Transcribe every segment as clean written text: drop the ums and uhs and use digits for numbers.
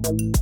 Welcome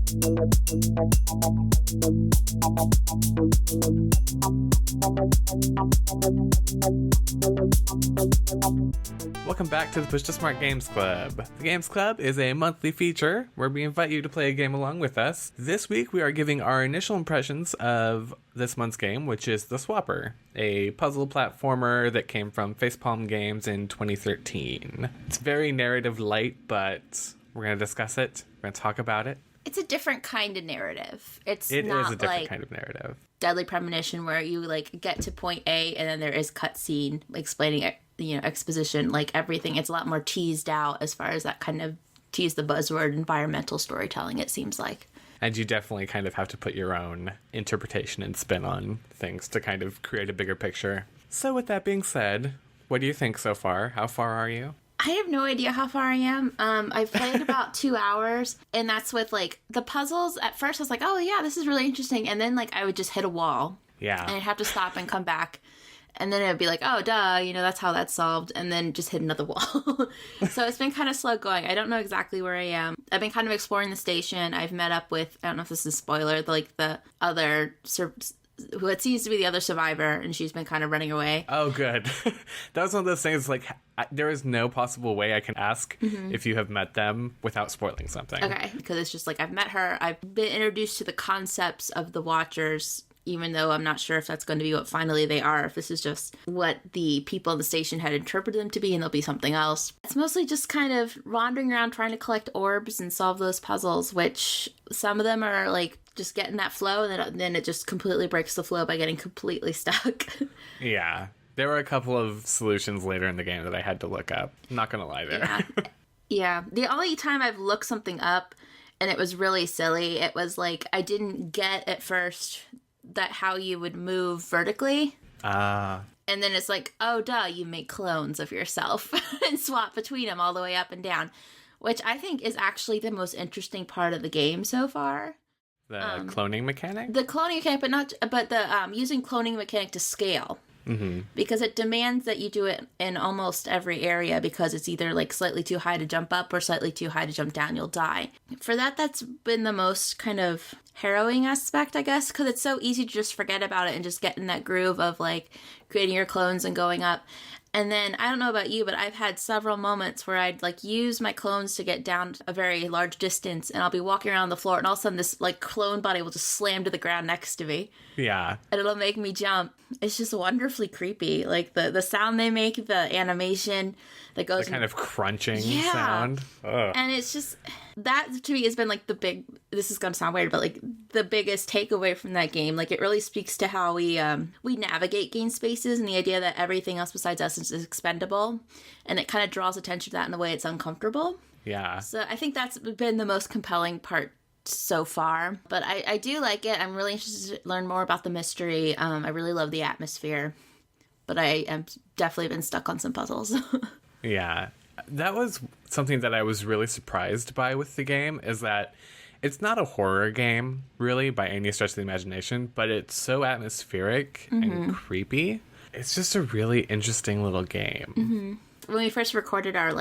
back to the Push to Smart Games Club. The Games Club is a monthly feature where we invite you to play a game along with us. This week we are giving our initial impressions of this month's game, which is The Swapper, a puzzle platformer that came from Facepalm Games in 2013. It's very narrative light, but we're going to discuss it. We're going to talk about it. It's a different kind of narrative. It is a different kind of narrative. Deadly Premonition, where you get to point A and then there is cutscene explaining it, exposition, everything. It's a lot more teased out as far as that kind of tease the buzzword environmental storytelling, it seems like. And you definitely kind of have to put your own interpretation and spin on things to kind of create a bigger picture. So with that being said, what do you think so far? How far are you? I have no idea how far I am. I've played about 2 hours, and that's with, the puzzles. At first, I was like, oh, yeah, this is really interesting. And then, I would just hit a wall. Yeah. And I'd have to stop and come back. And then it would be like, oh, duh, that's how that's solved. And then just hit another wall. So it's been kind of slow going. I don't know exactly where I am. I've been kind of exploring the station. I've met up with, I don't know if this is a spoiler, the other who it seems to be the other survivor, and she's been kind of running away. Oh, good. That was one of those things, there is no possible way I can ask if you have met them without spoiling something. Okay, because it's just I've met her, I've been introduced to the concepts of the Watchers, even though I'm not sure if that's going to be what finally they are, if this is just what the people in the station had interpreted them to be and they'll be something else. It's mostly just kind of wandering around trying to collect orbs and solve those puzzles, which some of them are just getting that flow, and then it just completely breaks the flow by getting completely stuck. Yeah. There were a couple of solutions later in the game that I had to look up. I'm not going to lie there. Yeah. Yeah. The only time I've looked something up and it was really silly, it was I didn't get at first that how you would move vertically. And then it's oh, duh, you make clones of yourself and swap between them all the way up and down, which I think is actually the most interesting part of the game so far. The cloning mechanic? The cloning mechanic, but the using cloning mechanic to scale. Mm-hmm. Because it demands that you do it in almost every area, because it's either slightly too high to jump up or slightly too high to jump down, you'll die. For that's been the most kind of harrowing aspect, I guess, because it's so easy to just forget about it and just get in that groove of creating your clones and going up. And then, I don't know about you, but I've had several moments where I'd use my clones to get down a very large distance, and I'll be walking around the floor, and all of a sudden this clone body will just slam to the ground next to me. Yeah. And it'll make me jump. It's just wonderfully creepy. The sound they make, the animation that goes... The kind of crunching sound. Ugh. And it's just... That, to me, has been the big... This is going to sound weird, but the biggest takeaway from that game. It really speaks to how we navigate game spaces, and the idea that everything else besides us is expendable. And it kind of draws attention to that in the way it's uncomfortable. Yeah. So I think that's been the most compelling part so far. But I do like it. I'm really interested to learn more about the mystery. I really love the atmosphere. But I am definitely been stuck on some puzzles. Yeah. That was something that I was really surprised by with the game, is that it's not a horror game, really, by any stretch of the imagination, but it's so atmospheric and creepy. It's just a really interesting little game. Mm-hmm. When we first recorded our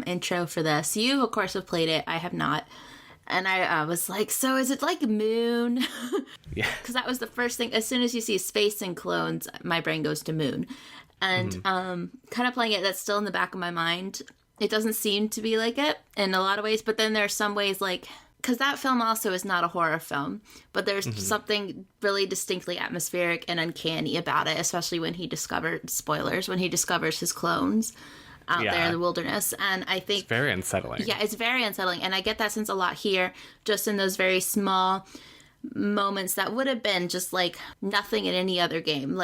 intro for this, you of course have played it. I have not. And I was so is it like Moon? Yeah. Because that was the first thing. As soon as you see space and clones, my brain goes to Moon. And kind of playing it, that's still in the back of my mind. It doesn't seem to be like it in a lot of ways, but then there's some ways because that film also is not a horror film, but there's something really distinctly atmospheric and uncanny about it, especially when he discovers his clones out there in the wilderness. And I think it's very unsettling. Yeah, it's very unsettling. And I get that sense a lot here, just in those very small moments that would have been just nothing in any other game,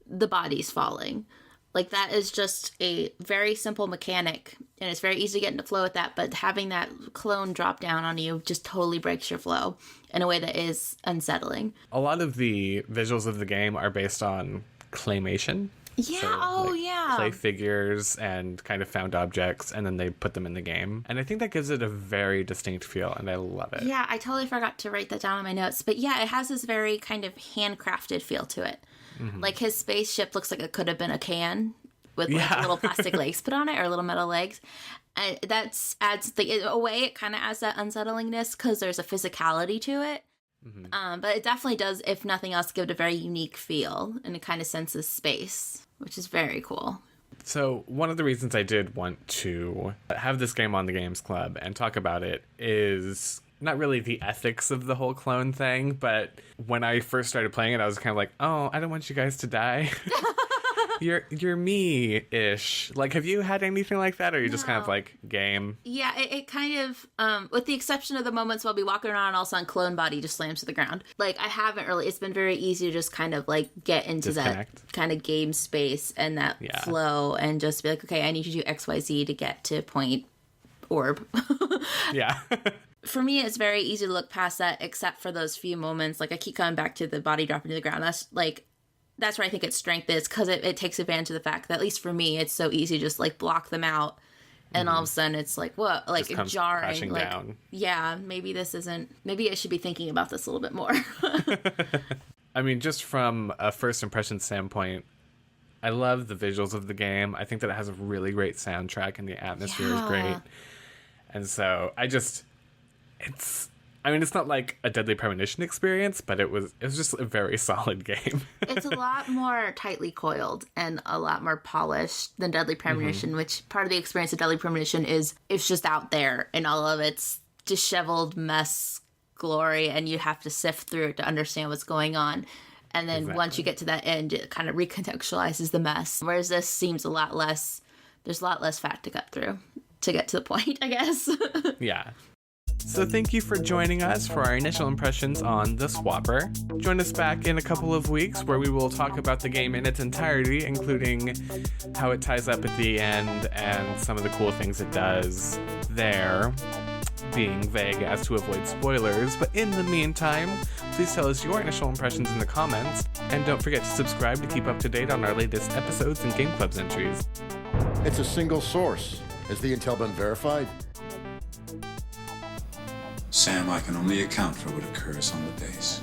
the bodies falling. That is just a very simple mechanic, and it's very easy to get into flow with that, but having that clone drop down on you just totally breaks your flow in a way that is unsettling. A lot of the visuals of the game are based on claymation. Yeah, so, clay figures and kind of found objects, and then they put them in the game. And I think that gives it a very distinct feel, and I love it. Yeah, I totally forgot to write that down in my notes. But yeah, it has this very kind of handcrafted feel to it. Mm-hmm. His spaceship looks like it could have been a can with like little plastic legs put on it, or little metal legs. And that adds away. It kind of adds that unsettlingness because there's a physicality to it. Mm-hmm. But it definitely does, if nothing else, give it a very unique feel, and it kind of senses space, which is very cool. So one of the reasons I did want to have this game on the Games Club and talk about it is not really the ethics of the whole clone thing, but when I first started playing it, I was kind of like, oh, I don't want you guys to die. You're me-ish. Like, have you had anything like that, or are you just kind of like, game? Yeah, it kind of, with the exception of the moments where I'll be walking around and all of a sudden clone body just slams to the ground. Like, I haven't really, it's been very easy to just kind of like get into that kind of game space and that flow and just be like, okay, I need to do XYZ to get to point orb. Yeah. For me, it's very easy to look past that, except for those few moments. Like, I keep coming back to the body dropping to the ground. That's where I think its strength is, because it takes advantage of the fact that, at least for me, it's so easy to just like block them out, and all of a sudden it's like, what, like jarring, like down. Yeah, maybe I should be thinking about this a little bit more. I mean, just from a first impression standpoint, I love the visuals of the game. I think that it has a really great soundtrack, and the atmosphere is great. And so it's not like a Deadly Premonition experience, but it was just a very solid game. It's a lot more tightly coiled and a lot more polished than Deadly Premonition, which part of the experience of Deadly Premonition is it's just out there in all of its disheveled mess glory, and you have to sift through it to understand what's going on. And then once you get to that end, it kind of recontextualizes the mess. Whereas this seems there's a lot less fat to cut through to get to the point, I guess. Yeah. So thank you for joining us for our initial impressions on The Swapper. Join us back in a couple of weeks where we will talk about the game in its entirety, including how it ties up at the end and some of the cool things it does there, being vague as to avoid spoilers. But in the meantime, please tell us your initial impressions in the comments, and don't forget to subscribe to keep up to date on our latest episodes and Game Club's entries. It's a single source. Has the intel been verified? Sam, I can only account for what occurs on the base.